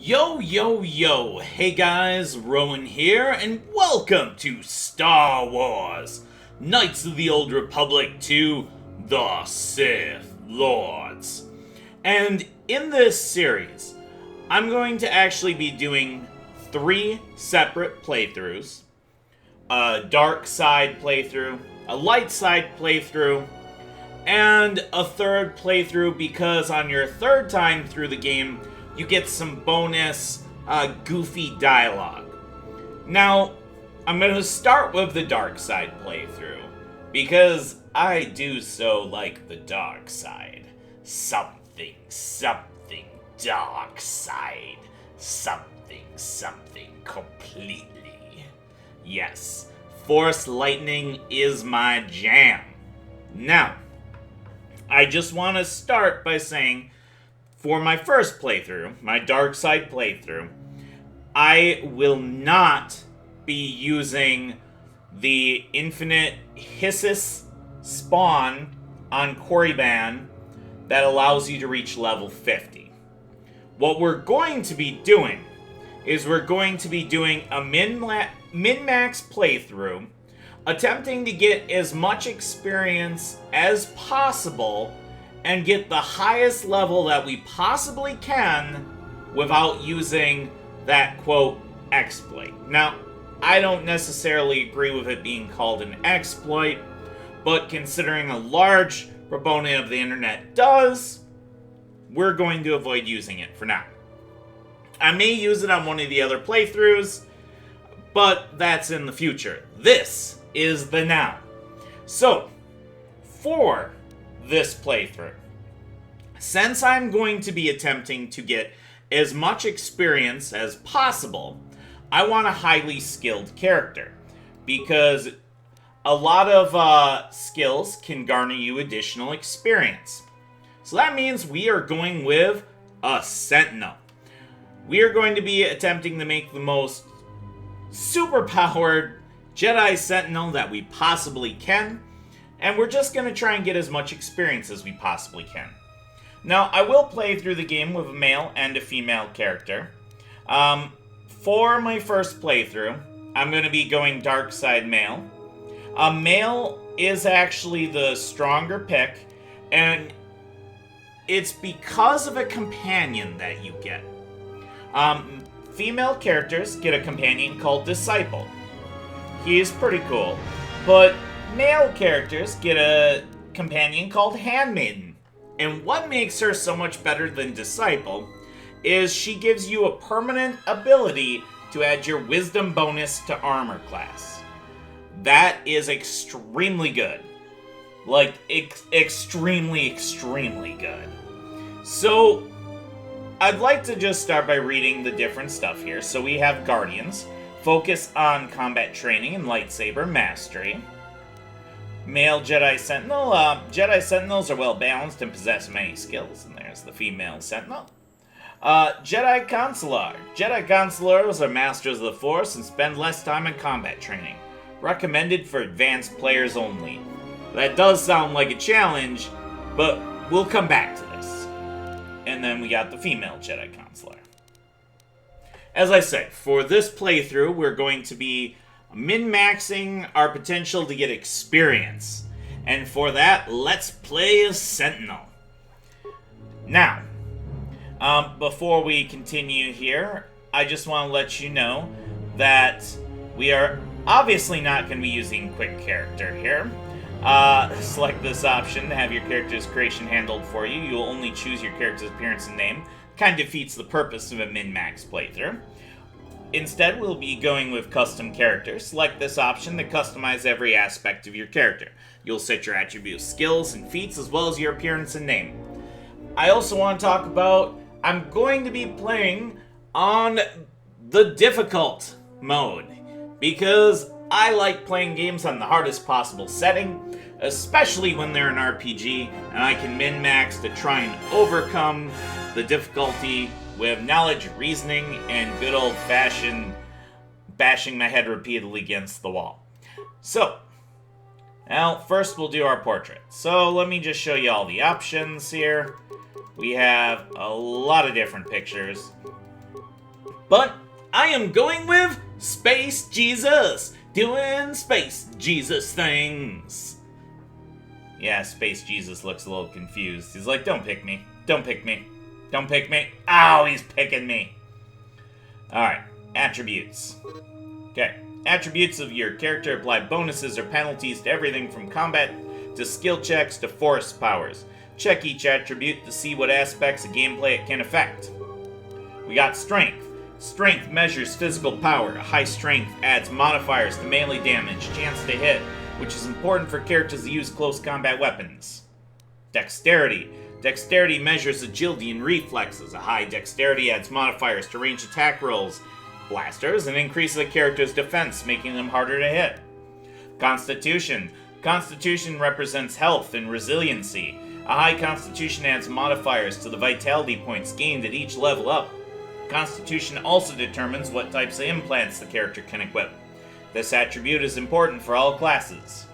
Yo, yo, yo, hey guys, Rowan here, and welcome to Star Wars Knights of the Old Republic 2 The Sith Lords. And in this series, I'm going to actually be doing 3 separate playthroughs. A dark side playthrough, a light side playthrough, and a third playthrough because on your third time through the game, you get some bonus, goofy dialogue. Now, I'm going to start with the dark side playthrough, because I do so like the dark side. Something dark side. Something completely. Yes, Force lightning is my jam. Now, I just want to start by saying, for my first playthrough, my dark side playthrough, I will not be using the infinite Hissus spawn on Korriban that allows you to reach level 50. What we're going to be doing is we're going to be doing a min-max playthrough, attempting to get as much experience as possible and get the highest level that we possibly can without using that, quote, exploit. Now, I don't necessarily agree with it being called an exploit, but considering a large proponent of the internet does, we're going to avoid using it for now. I may use it on one of the other playthroughs, but that's in the future. This is the now. So, for this playthrough, since I'm going to be attempting to get as much experience as possible, I want a highly skilled character, because a lot of skills can garner you additional experience. So that means we are going with a Sentinel. We are going to be attempting to make the most superpowered Jedi Sentinel that we possibly can, and we're just going to try and get as much experience as we possibly can. Now, I will play through the game with a male and a female character. For my first playthrough, I'm going to be going dark side male. Male is actually the stronger pick, and it's because of a companion that you get. Female characters get a companion called Disciple. He is pretty cool, but male characters get a companion called Handmaiden. And what makes her so much better than Disciple is she gives you a permanent ability to add your wisdom bonus to armor class. That is extremely good. Like, extremely good. So, I'd like to just start by reading the different stuff here. So we have Guardians, focus on combat training and lightsaber mastery. Male Jedi Sentinel. Jedi Sentinels are well balanced and possess many skills. And there's the female Sentinel. Jedi Consular. Jedi Consulars are masters of the Force and spend less time in combat training. Recommended for advanced players only. That does sound like a challenge, but we'll come back to this. And then we got the female Jedi Consular. As I said, for this playthrough, we're going to be min-maxing our potential to get experience. And for that, let's play as Sentinel. Now, before we continue here, I just want to let you know that we are obviously not going to be using quick character here. Select this option to have your character's creation handled for you. You will only choose your character's appearance and name. Kind of defeats the purpose of a min-max playthrough. Instead, we'll be going with custom characters. Select this option to customize every aspect of your character. You'll set your attributes, skills, and feats, as well as your appearance and name. I also want to talk about, I'm going to be playing on the difficult mode, because I like playing games on the hardest possible setting, especially when they're an RPG, and I can min-max to try and overcome the difficulty with knowledge, reasoning, and good old-fashioned bashing my head repeatedly against the wall. So, now, first we'll do our portrait. So, let me just show you all the options here. We have a lot of different pictures. But I am going with Space Jesus, doing Space Jesus things. Yeah, Space Jesus looks a little confused. He's like, don't pick me, don't pick me, don't pick me. Ow, he's picking me. Alright, attributes. Okay, attributes of your character apply bonuses or penalties to everything from combat to skill checks to force powers. Check each attribute to see what aspects of gameplay it can affect. We got strength. Strength measures physical power. High strength adds modifiers to melee damage, chance to hit, which is important for characters that use close combat weapons. Dexterity. Dexterity measures agility and reflexes. A high dexterity adds modifiers to range attack rolls, blasters, and increases a character's defense, making them harder to hit. Constitution. Constitution represents health and resiliency. A high constitution adds modifiers to the vitality points gained at each level up. Constitution also determines what types of implants the character can equip. This attribute is important for all classes.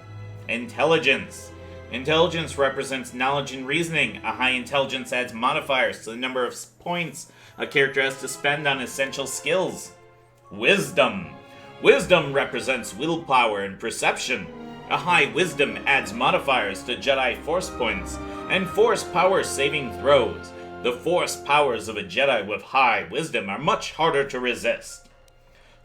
Intelligence. Intelligence represents knowledge and reasoning. A high intelligence adds modifiers to the number of points a character has to spend on essential skills. Wisdom. Wisdom represents willpower and perception. A high wisdom adds modifiers to Jedi Force points and Force power saving throws. The Force powers of a Jedi with high wisdom are much harder to resist.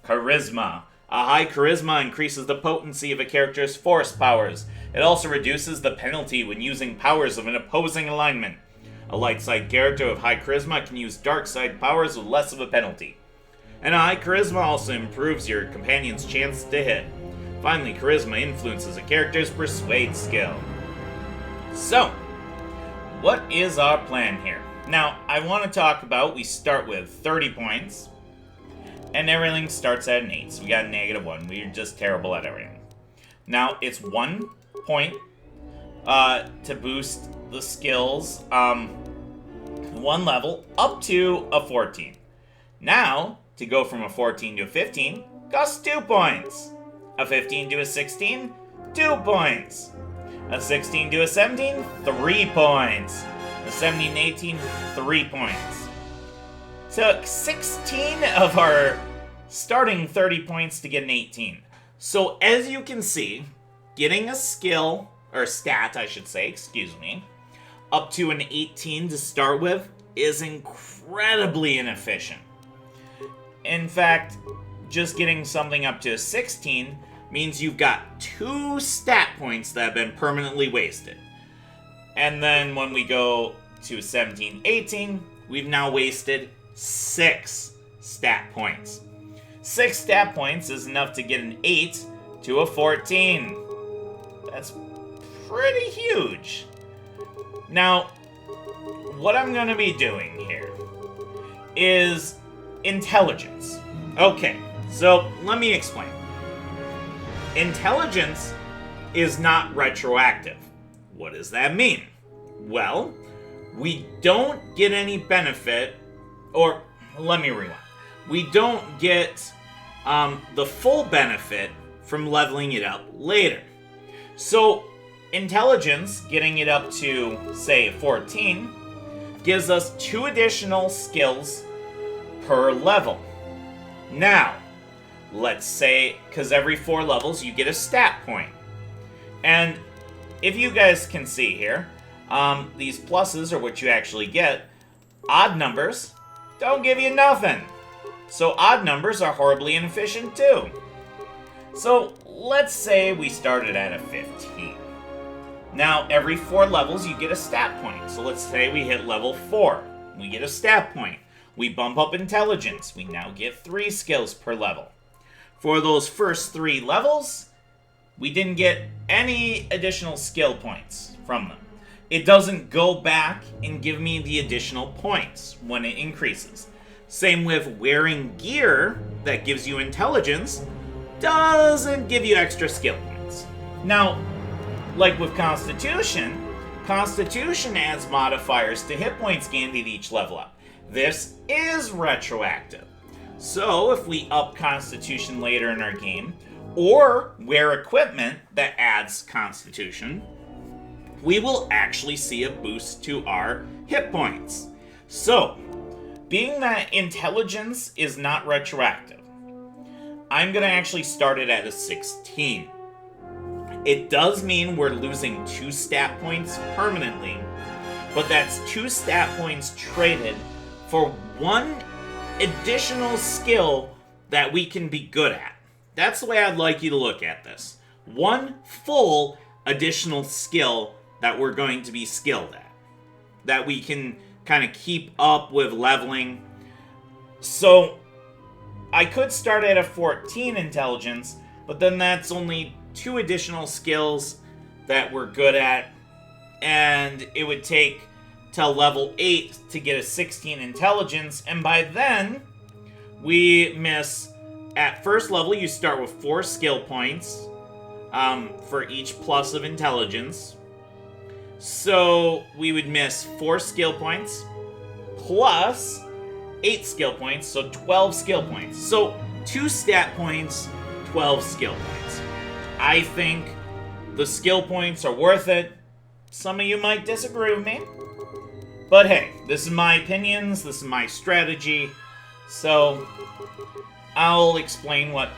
Charisma. A high charisma increases the potency of a character's Force powers. It also reduces the penalty when using powers of an opposing alignment. A light side character with high charisma can use dark side powers with less of a penalty. And a high charisma also improves your companion's chance to hit. Finally, charisma influences a character's persuade skill. So, what is our plan here? Now, I want to talk about, we start with 30 points, and everything starts at an 8, so we got a -1. We're just terrible at everything. Now, it's 1 point to boost the skills 1 level up to a 14. Now, to go from a 14 to a 15 costs 2 points. A 15 to a 16, 2 points. A 16 to a 17, 3 points. A 17 to 18, 3 points. Took 16 of our starting 30 points to get an 18. So as you can see, getting a skill, or stat I should say, excuse me, up to an 18 to start with is incredibly inefficient. In fact, just getting something up to a 16 means you've got 2 stat points that have been permanently wasted. And then when we go to 17, 18, we've now wasted 6 stat points. 6 stat points is enough to get an 8 to a 14. That's pretty huge. Now, what I'm going to be doing here is intelligence. Okay, so let me explain. Intelligence is not retroactive. What does that mean? Well, we don't get any benefit, or let me rewind. We don't get the full benefit from leveling it up later. So, intelligence, getting it up to, say, 14, gives us 2 additional skills per level. Now, let's say, because every 4 levels you get a stat point. And if you guys can see here, these pluses are what you actually get. Odd numbers don't give you nothing. So odd numbers are horribly inefficient too. So let's say we started at a 15. Now every 4 levels you get a stat point. So let's say we hit level 4. We get a stat point. We bump up intelligence. We now get 3 skills per level. For those first 3 levels, we didn't get any additional skill points from them. It doesn't go back and give me the additional points when it increases. Same with wearing gear that gives you intelligence, doesn't give you extra skill points. Now, like with Constitution, Constitution adds modifiers to hit points gained at each level up. This is retroactive. So if we up Constitution later in our game, or wear equipment that adds Constitution, we will actually see a boost to our hit points. So, Being that intelligence is not retroactive, I'm going to actually start it at a 16. It does mean we're losing 2 stat points permanently, but that's 2 stat points traded for 1 additional skill that we can be good at. That's the way I'd like you to look at this. 1 full additional skill that we're going to be skilled at, that we can kind of keep up with leveling. So I could start at a 14 intelligence, but then that's only 2 additional skills that we're good at, and it would take till level 8 to get a 16 intelligence, and by then we miss. At first level, you start with 4 skill points for each plus of intelligence. So we would miss 4 skill points plus 8 skill points, so 12 skill points. So 2 stat points, 12 skill points. I think the skill points are worth it. Some of you might disagree with me. But hey, this is my opinions, this is my strategy, so I'll explain what,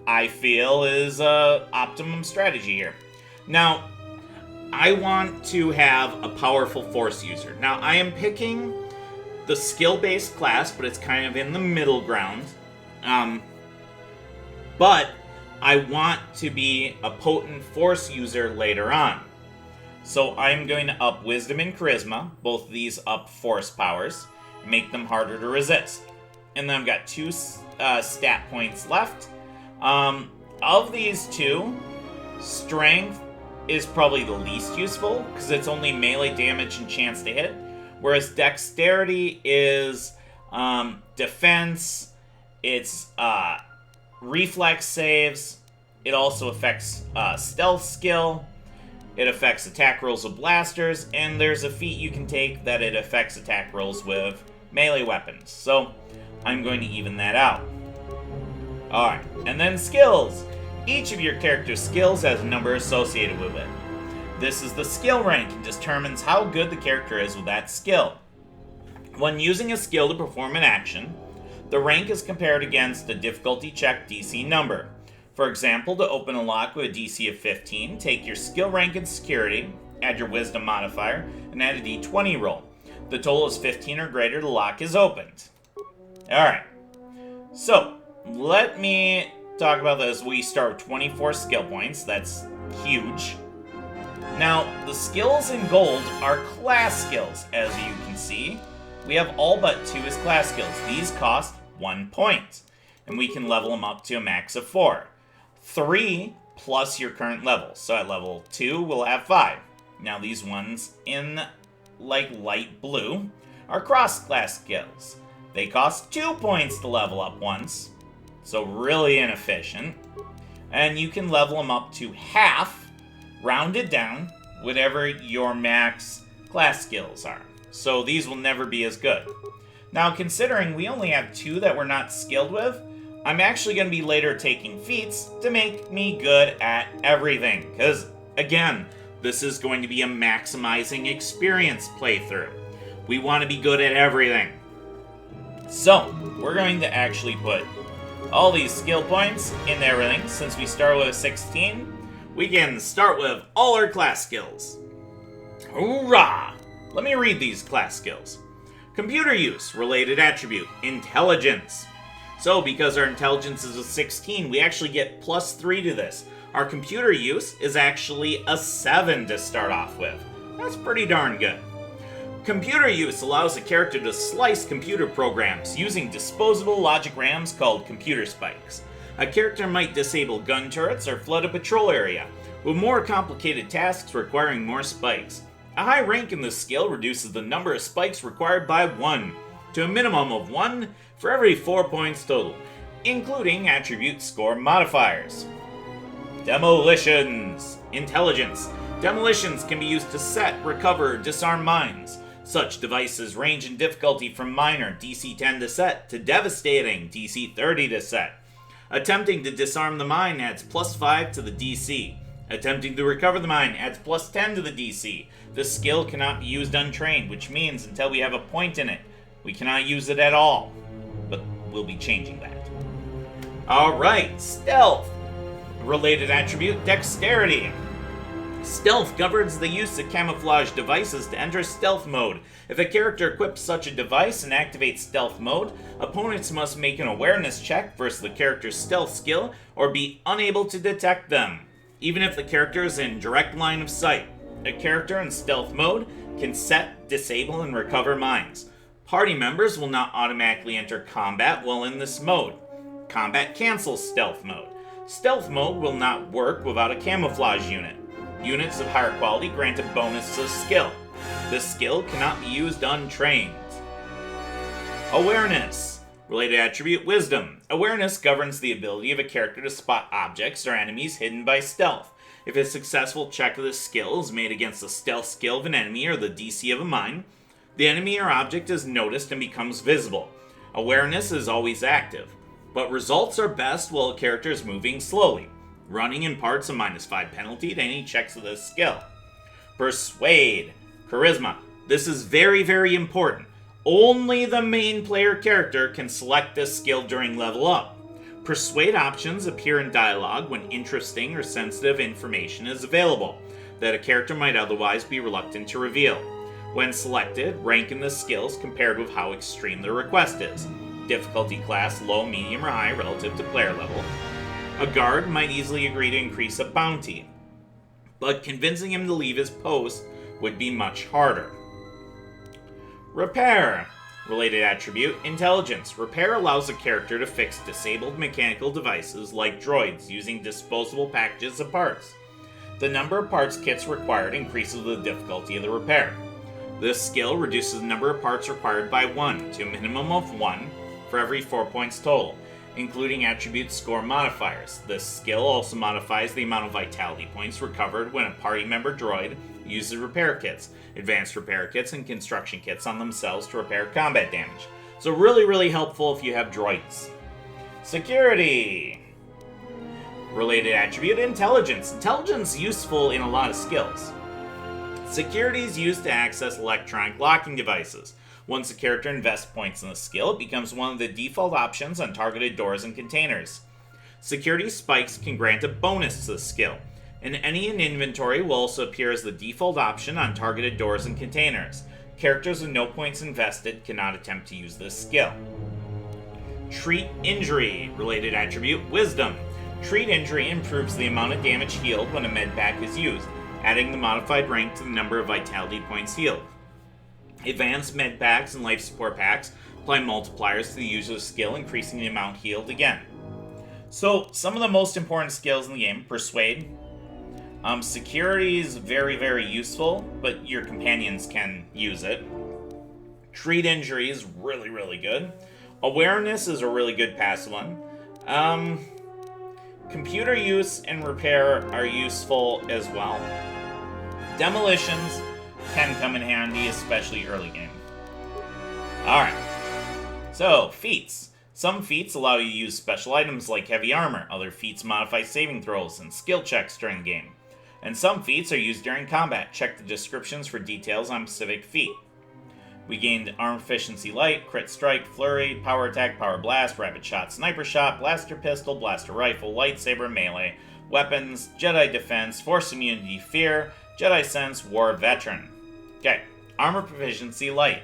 I feel is a optimum strategy here. Now, I want to have a powerful Force user. Now, I am picking the skill-based class, but it's kind of in the middle ground. But I want to be a potent Force user later on. So I'm going to up Wisdom and Charisma, both of these up Force powers, make them harder to resist. And then I've got 2 stat points left. Of these 2, Strength is probably the least useful, because it's only melee damage and chance to hit. Whereas Dexterity is defense, it's reflex saves, it also affects stealth skill, it affects attack rolls with blasters, and there's a feat you can take that it affects attack rolls with melee weapons. So I'm going to even that out. Alright, and then skills. Each of your character's skills has a number associated with it. This is the skill rank and determines how good the character is with that skill. When using a skill to perform an action, the rank is compared against the difficulty check DC number. For example, to open a lock with a DC of 15, take your skill rank in security, add your wisdom modifier, and add a d20 roll. The total is 15 or greater, the lock is opened. Alright, so let me talk about this. We start with 24 skill points, that's huge. Now, the skills in gold are class skills, as you can see. We have all but 2 as class skills. These cost 1 point, and we can level them up to a max of 4. 3 plus your current level. So at level 2, we'll have 5. Now these ones in light blue are cross-class skills. They cost 2 points to level up once, so really inefficient. And you can level them up to half, rounded down, whatever your max class skills are. So these will never be as good. Now, considering we only have 2 that we're not skilled with, I'm actually going to be later taking feats to make me good at everything. Because, again, this is going to be a maximizing experience playthrough. We want to be good at everything. So, we're going to actually put all these skill points in everything. Since we start with 16, we can start with all our class skills. Hoorah! Let me read these class skills. Computer use, related attribute, intelligence. So, because our intelligence is a 16, we actually get plus 3 to this. Our computer use is actually a 7 to start off with. That's pretty darn good. Computer use allows a character to slice computer programs using disposable logic RAMs called computer spikes. A character might disable gun turrets or flood a patrol area, with more complicated tasks requiring more spikes. A high rank in this skill reduces the number of spikes required by 1, to a minimum of 1 for every 4 points total, including attribute score modifiers. Demolitions. Intelligence. Demolitions can be used to set, recover, or disarm mines. Such devices range in difficulty from minor, DC 10 to set, to devastating, DC 30 to set. Attempting to disarm the mine adds plus 5 to the DC. Attempting to recover the mine adds plus 10 to the DC. This skill cannot be used untrained, which means until we have a point in it, We cannot use it at all, but we'll be changing that. Alright, Stealth. Related attribute, Dexterity. Stealth governs the use of camouflage devices to enter stealth mode. If a character equips such a device and activates stealth mode, opponents must make an awareness check versus the character's stealth skill or be unable to detect them, even if the character is in direct line of sight. A character in stealth mode can set, disable, and recover mines. Party members will not automatically enter combat while in this mode. Combat cancels stealth mode. Stealth mode will not work without a camouflage unit. Units of higher quality grant a bonus to skill. This skill cannot be used untrained. Awareness. Related attribute, Wisdom. Awareness governs the ability of a character to spot objects or enemies hidden by stealth. If a successful check of this skill is made against the stealth skill of an enemy or the DC of a mine, the enemy or object is noticed and becomes visible. Awareness is always active, but results are best while a character is moving slowly. Running imparts a -5 penalty to any checks of this skill. Persuade. Charisma. This is very, very important. Only the main player character can select this skill during level up. Persuade options appear in dialogue when interesting or sensitive information is available that a character might otherwise be reluctant to reveal. When selected, rank in the skills compared with how extreme the request is. Difficulty class, low, medium, or high relative to player level. A guard might easily agree to increase a bounty, but convincing him to leave his post would be much harder. Repair. Related attribute, Intelligence. Repair allows a character to fix disabled mechanical devices like droids using disposable packages of parts. The number of parts kits required increases the difficulty of the repair. This skill reduces the number of parts required by 1 to a minimum of 1 for every 4 points total, including attribute score modifiers. This skill also modifies the amount of vitality points recovered when a party member droid uses repair kits, advanced repair kits, and construction kits on themselves to repair combat damage. So really, really helpful if you have droids. Security. Related attribute, Intelligence. Intelligence is useful in a lot of skills. Security is used to access electronic locking devices. Once a character invests points in the skill, it becomes one of the default options on targeted doors and containers. Security spikes can grant a bonus to the skill, and any in inventory will also appear as the default option on targeted doors and containers. Characters with no points invested cannot attempt to use this skill. Treat Injury. Related attribute, Wisdom. Treat Injury improves the amount of damage healed when a med pack is used, adding the modified rank to the number of vitality points healed. Advanced med packs and life support packs apply multipliers to the user's skill, increasing the amount healed again. So, some of the most important skills in the game, Persuade. Security is very, very useful, but your companions can use it. Treat Injury is really, really good. Awareness is a really good passive one. Computer use and repair are useful as well. Demolitions can come in handy, especially early game. Alright, so feats. Some feats allow you to use special items like heavy armor. Other feats modify saving throws and skill checks during the game. And some feats are used during combat. Check the descriptions for details on specific feat. We gained Arm Efficiency Light, Crit Strike, Flurry, Power Attack, Power Blast, Rapid Shot, Sniper Shot, Blaster Pistol, Blaster Rifle, Lightsaber, Melee, Weapons, Jedi Defense, Force Immunity, Fear, Jedi Sense, War Veteran. Okay, Armor Proficiency Light.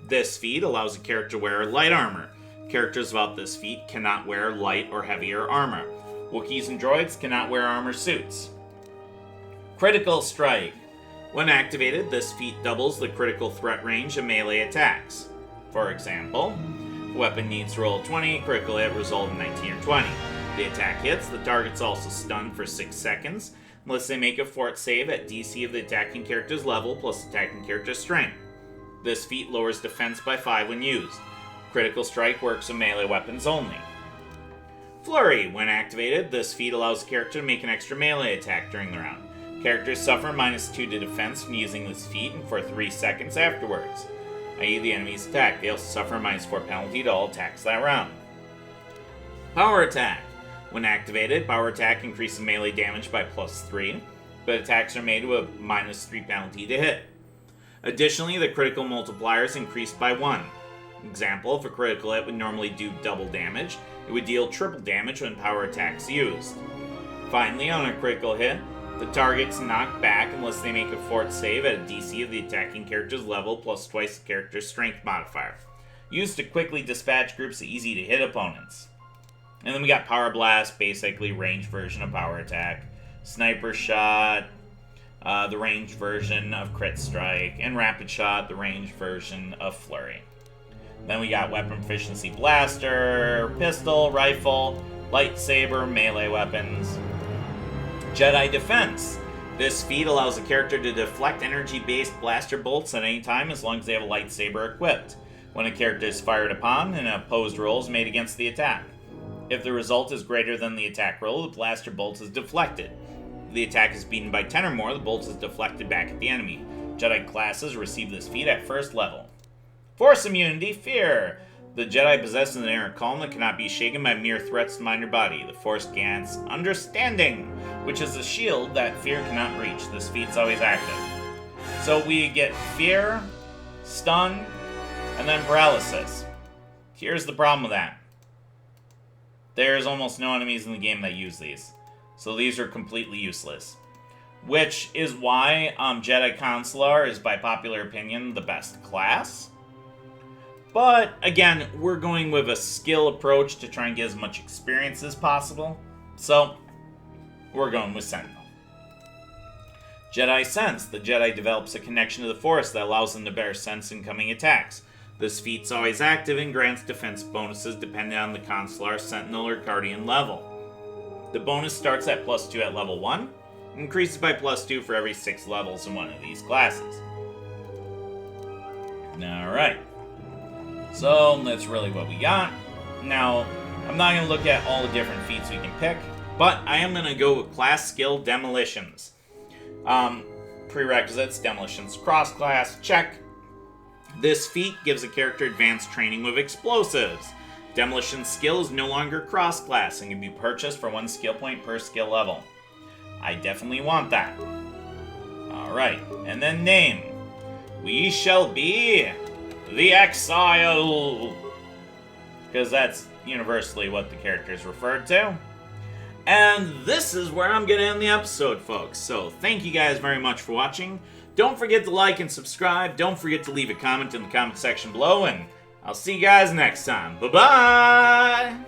This feat allows a character to wear light armor. Characters without this feat cannot wear light or heavier armor. Wookiees and droids cannot wear armor suits. Critical Strike. When activated, this feat doubles the critical threat range of melee attacks. For example, if a weapon needs to roll a 20, critical hit result in 19 or 20. The attack hits, the target's also stunned for 6 seconds, unless they make a fort save at DC of the attacking character's level plus attacking character's strength. This feat lowers defense by 5 when used. Critical Strike works with melee weapons only. Flurry. When activated, this feat allows the character to make an extra melee attack during the round. Characters suffer -2 to defense from using this feat and for 3 seconds afterwards, i.e. the enemy's attack. They also suffer a -4 penalty to all attacks that round. Power Attack. When activated, Power Attack increases melee damage by +3, but attacks are made with a -3 penalty to hit. Additionally, the critical multiplier is increased by 1. Example, if a critical hit would normally do double damage, it would deal triple damage when power attacks used. Finally, on a critical hit, the target's knocked back unless they make a fort save at a DC of the attacking character's level plus twice the character's strength modifier. Used to quickly dispatch groups of easy-to-hit opponents. And then we got Power Blast, basically ranged version of Power Attack. Sniper Shot, the ranged version of Crit Strike. And Rapid Shot, the ranged version of Flurry. Then we got Weapon Proficiency Blaster, Pistol, Rifle, Lightsaber, melee weapons. Jedi Defense. This feat allows a character to deflect energy-based blaster bolts at any time as long as they have a lightsaber equipped. When a character is fired upon, an opposed roll is made against the attack. If the result is greater than the attack roll, the blaster bolt is deflected. If the attack is beaten by 10 or more, the bolt is deflected back at the enemy. Jedi classes receive this feat at first level. Force Immunity, Fear. The Jedi possesses an inner calm that cannot be shaken by mere threats to mind or body. The Force grants Understanding, which is a shield that Fear cannot breach. This feat's always active. So we get Fear, Stun, and then Paralysis. Here's the problem with that. There's almost no enemies in the game that use these. So these are completely useless. Which is why Jedi Consular is, by popular opinion, the best class. But, again, we're going with a skill approach to try and get as much experience as possible. So, we're going with Sentinel. Jedi Sense. The Jedi develops a connection to the Force that allows them to better sense incoming attacks. This feat's always active and grants defense bonuses depending on the Consular, Sentinel, or Guardian level. The bonus starts at +2 at level 1, and increases by +2 for every 6 levels in one of these classes. Alright. So, that's really what we got. Now, I'm not going to look at all the different feats we can pick, but I am going to go with class skill Demolitions. Prerequisites, Demolitions cross-class, check. This feat gives a character advanced training with explosives. Demolition skill is no longer cross-class and can be purchased for 1 skill point per skill level. I definitely want that. Alright, and then name. We shall be the Exile, because that's universally what the character is referred to. And this is where I'm going to end the episode, folks. So thank you guys very much for watching. Don't forget to like and subscribe. Don't forget to leave a comment in the comment section below, and I'll see you guys next time. Bye-bye!